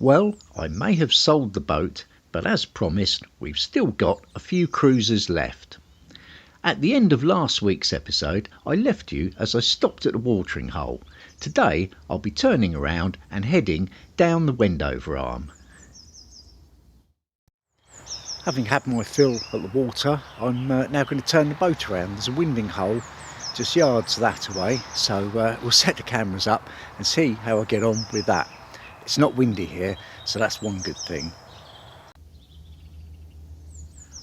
Well, I may have sold the boat, but as promised, we've still got a few cruisers left. At the end of last week's episode, I left you as I stopped at the watering hole. Today, I'll be turning around and heading down the Wendover Arm. Having had my fill at the water, I'm now going to turn the boat around. There's a winding hole just yards that away, so we'll set the cameras up and see how I get on with that. It's not windy here, so that's one good thing.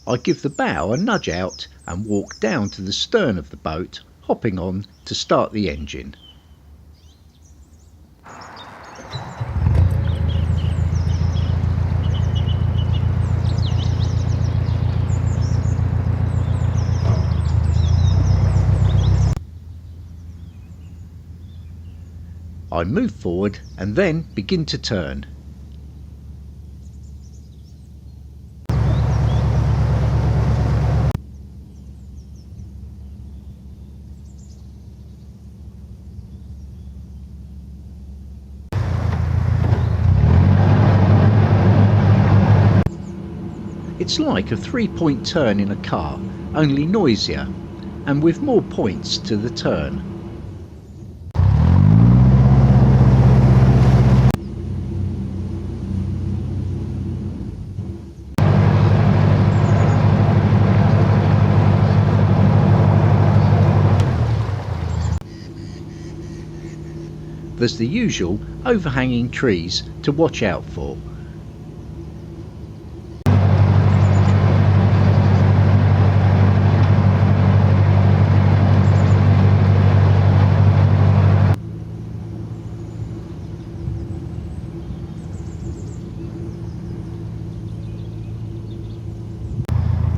I give the bow a nudge out and walk down to the stern of the boat, hopping on to start the engine. I move forward and then begin to turn. It's like a 3-point turn in a car, only noisier, and with more points to the turn. There's the usual overhanging trees to watch out for.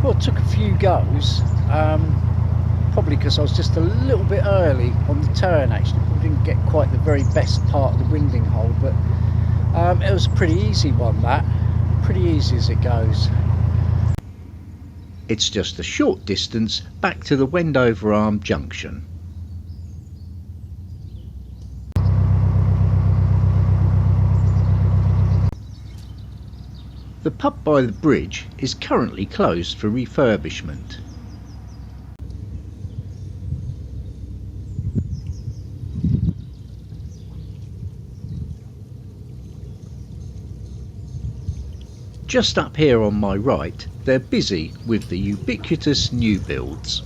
Well, it took a few goes, probably because I was just a little bit early on the turn actually. Probably didn't get quite the very best part of the winding hole, but it was a pretty easy one, that. Pretty easy as it goes. It's just a short distance back to the Wendover Arm junction. The pub by the bridge is currently closed for refurbishment. Just up here on my right, they're busy with the ubiquitous new builds.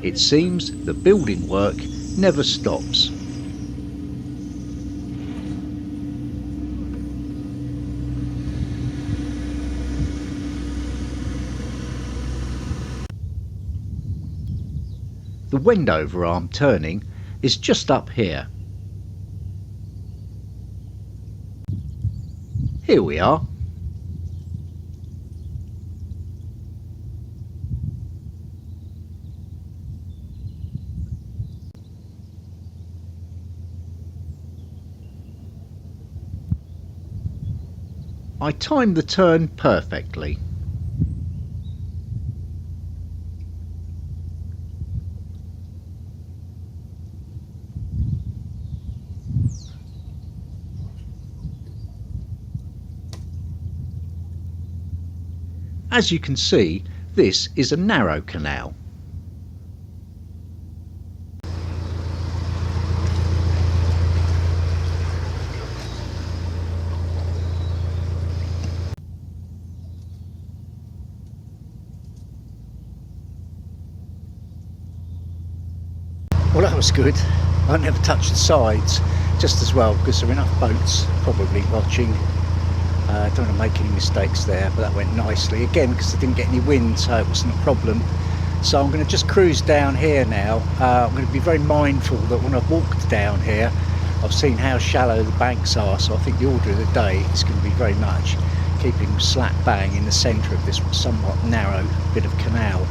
It seems the building work never stops. The Wendover Arm turning is just up here. Here we are. I timed the turn perfectly. As you can see, this is a narrow canal. Well, that was good. I never touched the sides, just as well, because there are enough boats probably watching. Don't want to make any mistakes there, but that went nicely again because I didn't get any wind, so it wasn't a problem. So I'm going to just cruise down here now. I'm going to be very mindful that when I've walked down here, I've seen how shallow the banks are, so I think the order of the day is going to be very much keeping slap bang in the centre of this somewhat narrow bit of canal.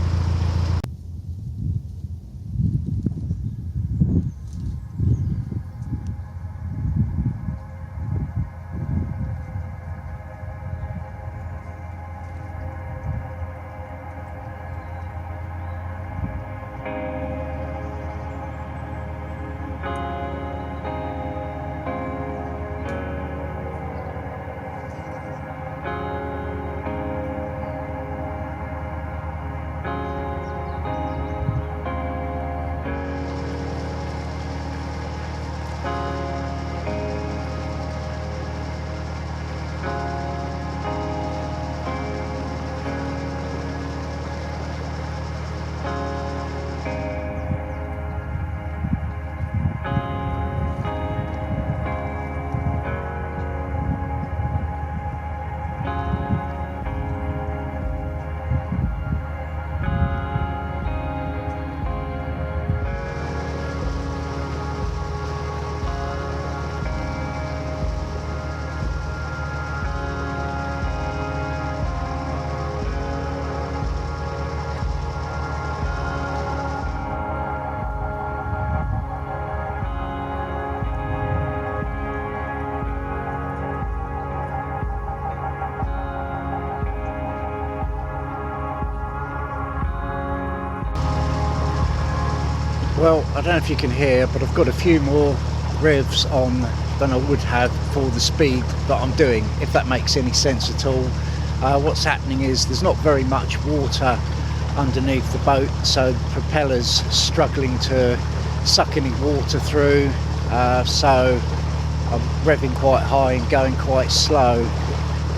Well, I don't know if you can hear, but I've got a few more revs on than I would have for the speed that I'm doing, if that makes any sense at all. What's happening is there's not very much water underneath the boat, so the propeller's struggling to suck any water through, so I'm revving quite high and going quite slow.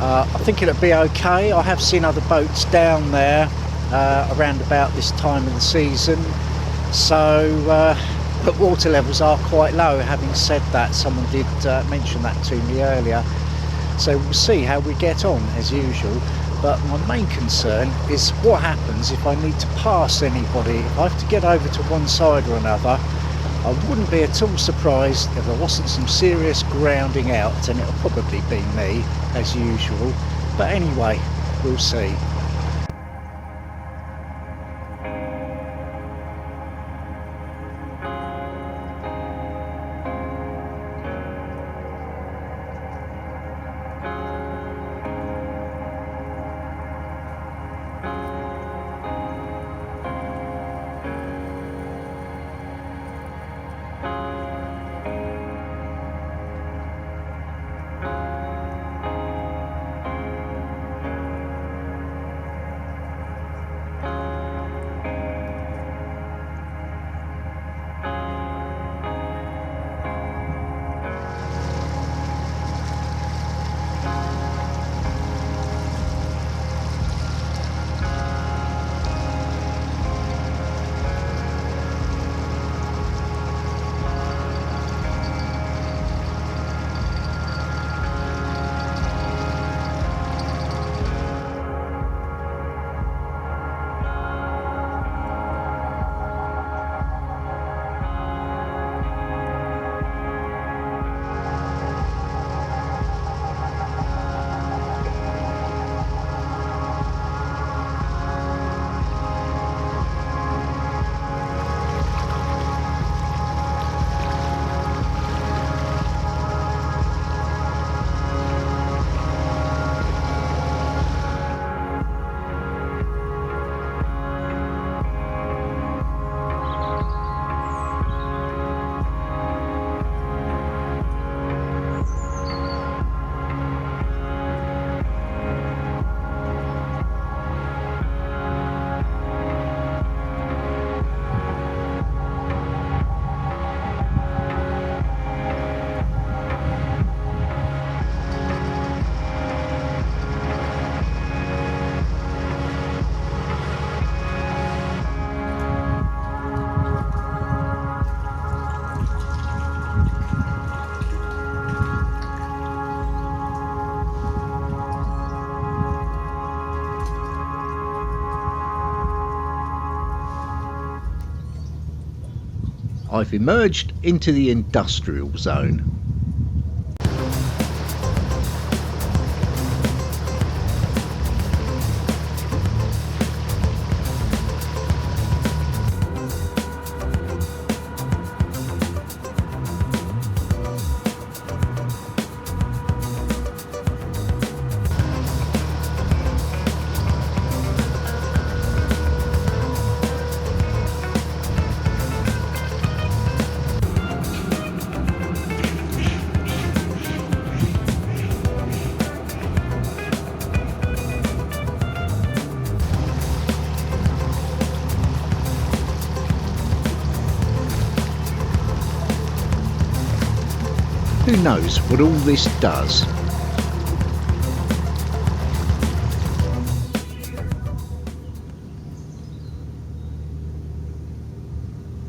I think it'll be okay. I have seen other boats down there around about this time of the season, so but water levels are quite low. Having said that, someone did mention that to me earlier, so we'll see how we get on as usual. But my main concern is what happens if I need to pass anybody. If I have to get over to one side or another, I wouldn't be at all surprised if there wasn't some serious grounding out, and it'll probably be me as usual. But anyway, we'll see. I've emerged into the industrial zone. Who knows what all this does?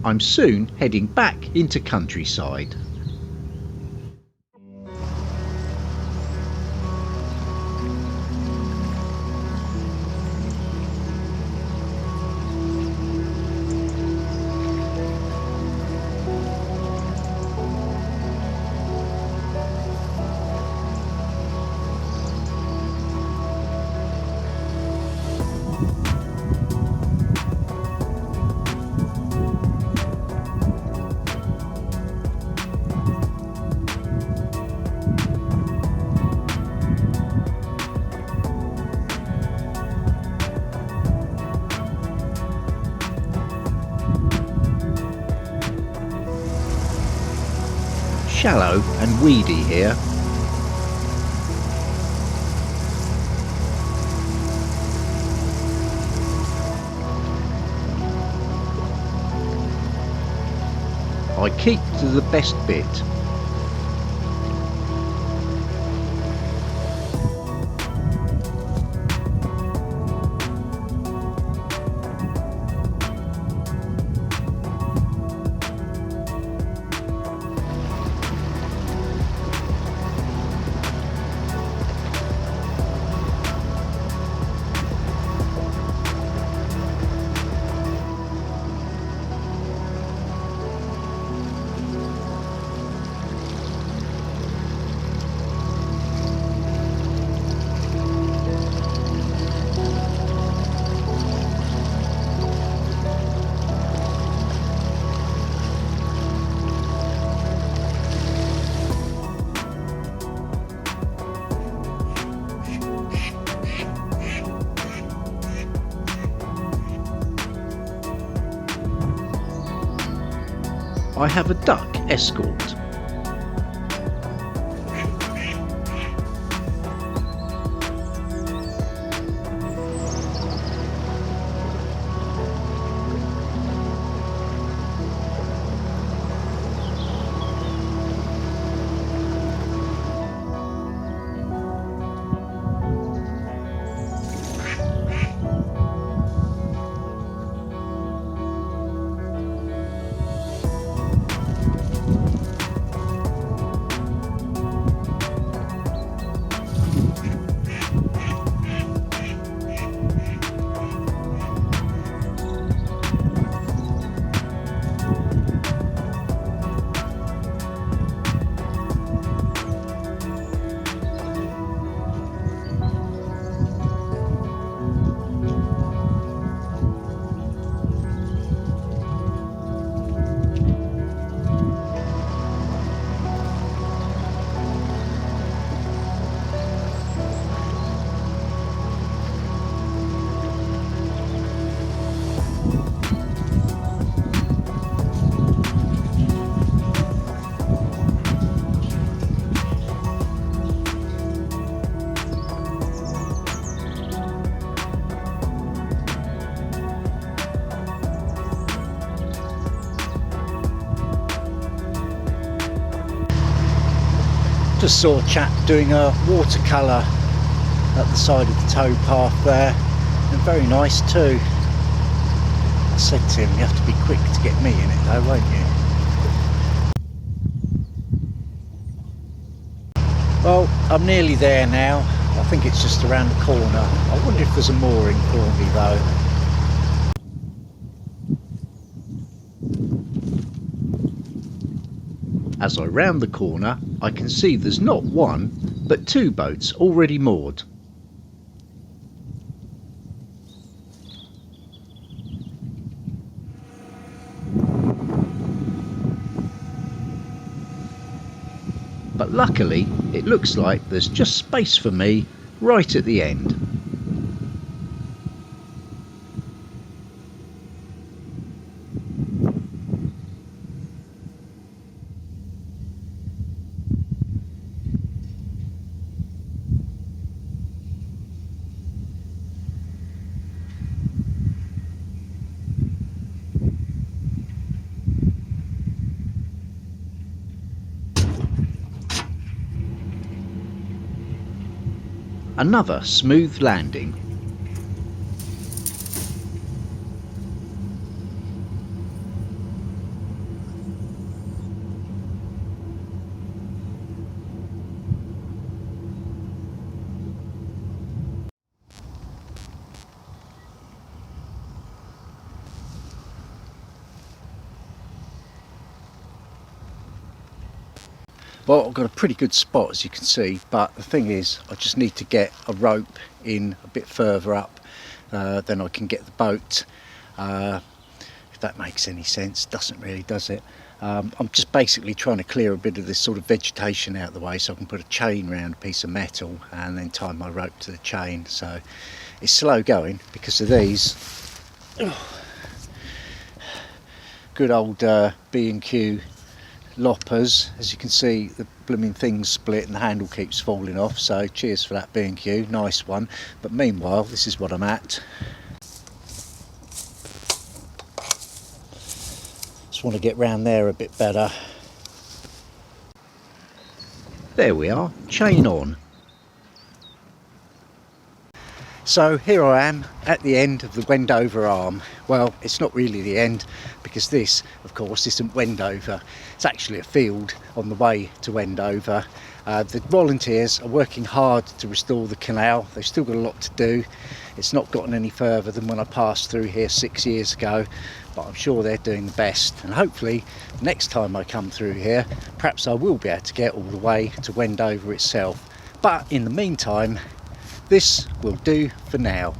I'm soon heading back into countryside. shallow and weedy here. I keep to the best bit. I have a duck escort. Just saw a chap doing a watercolour at the side of the tow path there, and very nice too. I said to him, you have to be quick to get me in it though, won't you? Well, I'm nearly there now. I think it's just around the corner. I wonder if there's a mooring for me though. As I round the corner, I can see there's not one, but two boats already moored. But luckily, it looks like there's just space for me right at the end. Another smooth landing. Well, I've got a pretty good spot as you can see, but the thing is I just need to get a rope in a bit further up, then I can get the boat, if that makes any sense. Doesn't really, does it? I'm just basically trying to clear a bit of this sort of vegetation out of the way so I can put a chain around a piece of metal and then tie my rope to the chain. So it's slow going because of these. Good old B&Q loppers. As you can see, the blooming thing's split and the handle keeps falling off, so cheers for that B&Q, nice one. But meanwhile, this is what I'm at. Just want to get round there a bit better. There we are, chain on. So here I am at the end of the Wendover Arm. Well, it's not really the end, because this, of course, isn't Wendover. It's actually a field on the way to Wendover. The volunteers are working hard to restore the canal. They've still got a lot to do. It's not gotten any further than when I passed through here 6 years ago, but I'm sure they're doing the best. And hopefully next time I come through here, perhaps I will be able to get all the way to Wendover itself. But in the meantime, this will do for now.